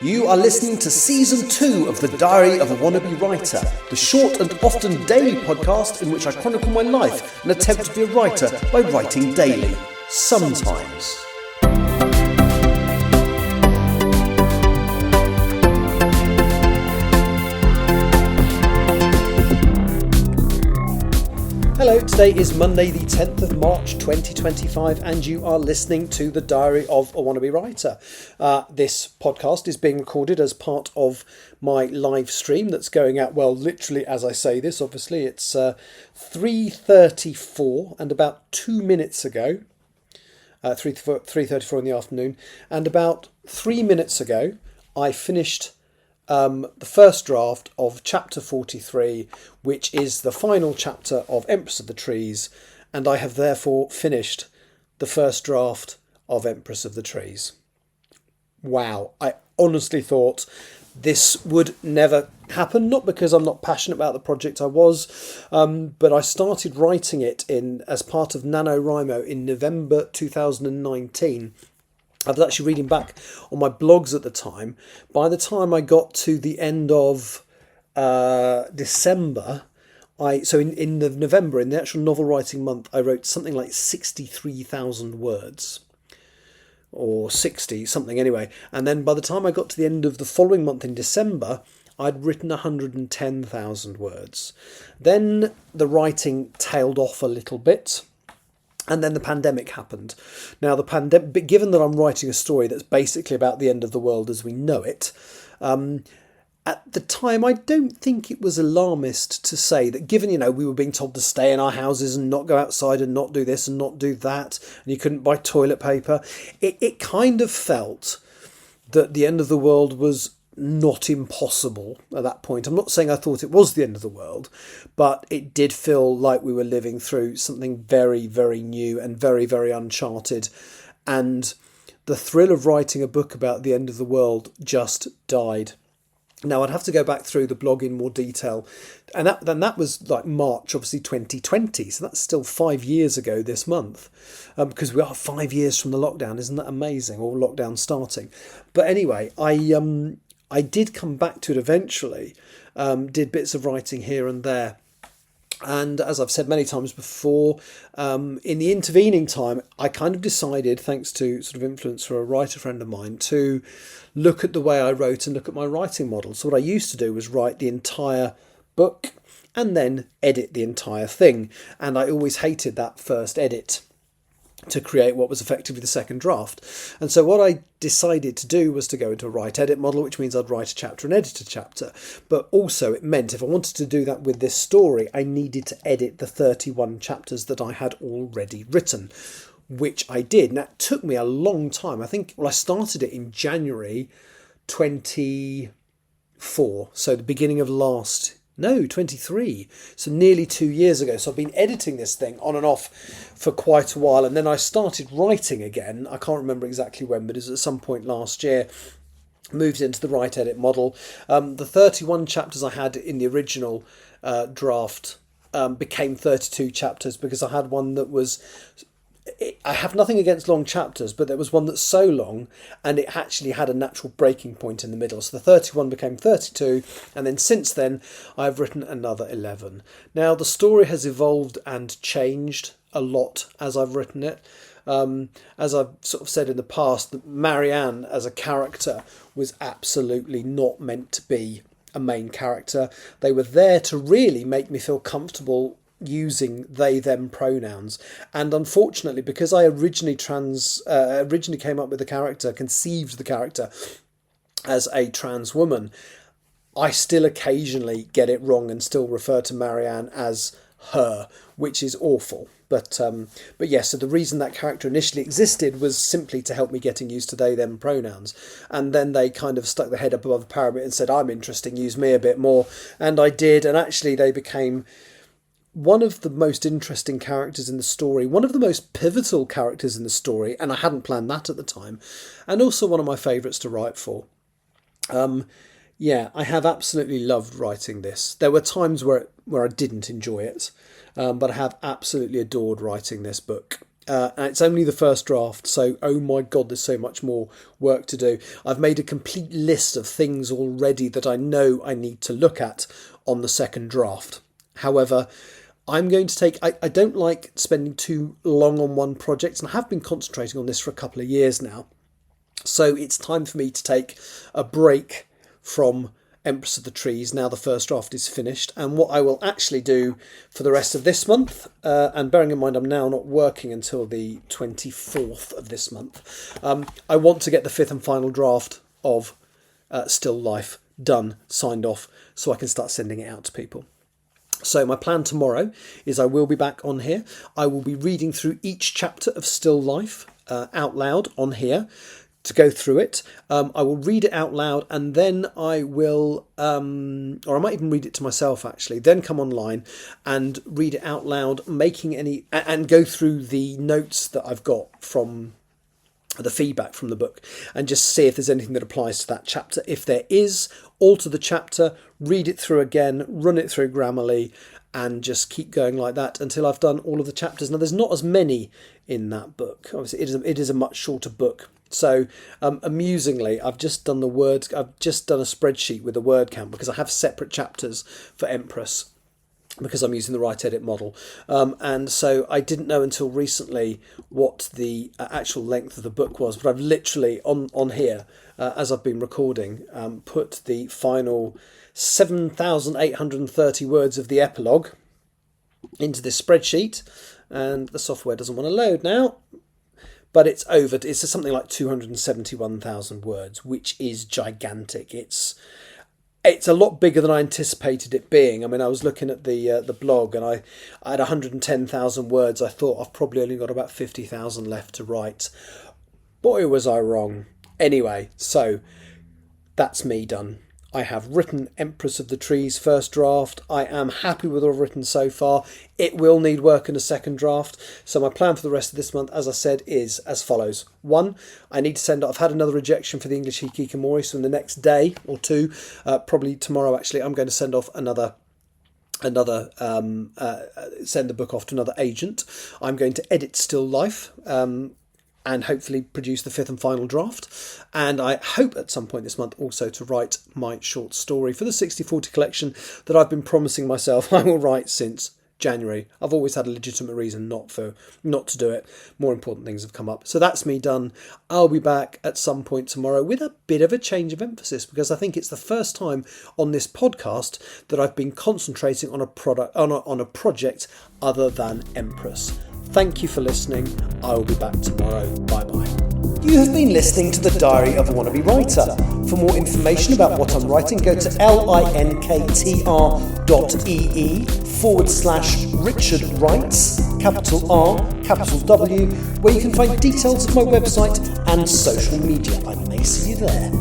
You are listening to Season 2 of The Diary of a Wannabe Writer, the short and often daily podcast in which I chronicle my life and attempt to be a writer by writing daily. Sometimes. Hello, today is Monday the 10th of March 2025 and you are listening to The Diary of a Wannabe Writer. This podcast is being recorded as part of my live stream that's going out, well, literally as I say this, obviously it's 3:34 and about 2 minutes ago, 3:34 in the afternoon, and about 3 minutes ago I finished the first draft of chapter 43, which is the final chapter of Empress of the Trees, and I have therefore finished the first draft of Empress of the Trees. Wow, I honestly thought this would never happen, not because I'm not passionate about the project, I was, but I started writing it as part of NaNoWriMo in November 2019. I was actually reading back on my blogs at the time. By the time I got to the end of December, in November, in the actual novel writing month, I wrote something like 63,000 words. Or 60, something anyway. And then by the time I got to the end of the following month in December, I'd written 110,000 words. Then the writing tailed off a little bit. And then the pandemic happened. Now, given that I'm writing a story that's basically about the end of the world as we know it, at the time, I don't think it was alarmist to say that given, we were being told to stay in our houses and not go outside and not do this and not do that, and you couldn't buy toilet paper, it kind of felt that the end of the world was not impossible at that point. I'm not saying I thought it was the end of the world, but it did feel like we were living through something very, very new and very, very uncharted. And the thrill of writing a book about the end of the world just died. Now, I'd have to go back through the blog in more detail. And that was like March, obviously, 2020. So that's still 5 years ago this month. Because we are 5 years from the lockdown. Isn't that amazing? Or lockdown starting. But anyway, I did come back to it eventually, did bits of writing here and there. And as I've said many times before, in the intervening time, I kind of decided, thanks to sort of influence from a writer friend of mine, to look at the way I wrote and look at my writing model. So what I used to do was write the entire book and then edit the entire thing. And I always hated that first edit to create what was effectively the second draft. And so what I decided to do was to go into a write-edit model, which means I'd write a chapter and edit a chapter. But also it meant if I wanted to do that with this story, I needed to edit the 31 chapters that I had already written, which I did. And that took me a long time. I started it in January 24, so the beginning of 23, so nearly 2 years ago. So I've been editing this thing on and off for quite a while, and then I started writing again. I can't remember exactly when, but it was at some point last year. Moved into the write edit model. The 31 chapters I had in the original draft became 32 chapters because I had one that was... I have nothing against long chapters, but there was one that's so long and it actually had a natural breaking point in the middle. So the 31 became 32, and then since then I've written another 11. Now the story has evolved and changed a lot as I've written it. As I've sort of said in the past, that Marianne as a character was absolutely not meant to be a main character. They were there to really make me feel comfortable using they them pronouns, and unfortunately because I originally came up with the character, conceived the character as a trans woman, I still occasionally get it wrong and still refer to Marianne as her, which is awful. But yes, so the reason that character initially existed was simply to help me getting used to they them pronouns, and then they kind of stuck their head up above the parapet and said, I'm interesting, use me a bit more, and I did, and actually they became one of the most interesting characters in the story, one of the most pivotal characters in the story, and I hadn't planned that at the time, and also one of my favourites to write for. I have absolutely loved writing this. There were times where I didn't enjoy it, but I have absolutely adored writing this book. And it's only the first draft, so oh my god, there's so much more work to do. I've made a complete list of things already that I know I need to look at on the second draft. However, I'm going to take... I don't like spending too long on one project, and I have been concentrating on this for a couple of years now. So it's time for me to take a break from Empress of the Trees now the first draft is finished. And what I will actually do for the rest of this month, and bearing in mind I'm now not working until the 24th of this month, I want to get the fifth and final draft of Still Life done, signed off, so I can start sending it out to people. So my plan tomorrow is I will be back on here. I will be reading through each chapter of Still Life out loud on here, to go through it. I will read it out loud, and then I will, or I might even read it to myself actually, then come online and read it out loud, and go through the notes that I've got from the feedback from the book, and just see if there's anything that applies to that chapter. If there is, alter the chapter, read it through again, run it through Grammarly, and just keep going like that until I've done all of the chapters. Now, there's not as many in that book. Obviously, it is a much shorter book. So, amusingly, I've just done a spreadsheet with a word count, because I have separate chapters for Empress, because I'm using the Right Edit model. And so I didn't know until recently what the actual length of the book was, but I've literally, on here, as I've been recording, put the final 7,830 words of the epilogue into this spreadsheet, and the software doesn't want to load now. But it's something like 271,000 words, which is gigantic. It's a lot bigger than I anticipated it being. I mean, I was looking at the blog, and I had 110,000 words. I thought I've probably only got about 50,000 left to write. Boy, was I wrong. Anyway, so that's me done. I have written Empress of the Trees first draft. I am happy with what I've written so far. It will need work in a second draft. So my plan for the rest of this month, as I said, is as follows. 1, I need to send off... I've had another rejection for the English Hikikomori, so in the next day or two, probably tomorrow actually, I'm going to send off send the book off to another agent. I'm going to edit Still Life, and hopefully produce the fifth and final draft. And I hope at some point this month also to write my short story for the 60/40 collection that I've been promising myself I will write since January. I've always had a legitimate reason not to do it. More important things have come up. So that's me done. I'll be back at some point tomorrow with a bit of a change of emphasis, because I think it's the first time on this podcast that I've been concentrating on a project other than Empress. Thank you for listening. I will be back tomorrow. Bye-bye. You have been listening to The Diary of a Wannabe Writer. For more information about what I'm writing, go to linktr.ee/Richard Writes, capital R, capital W, where you can find details of my website and social media. I may see you there.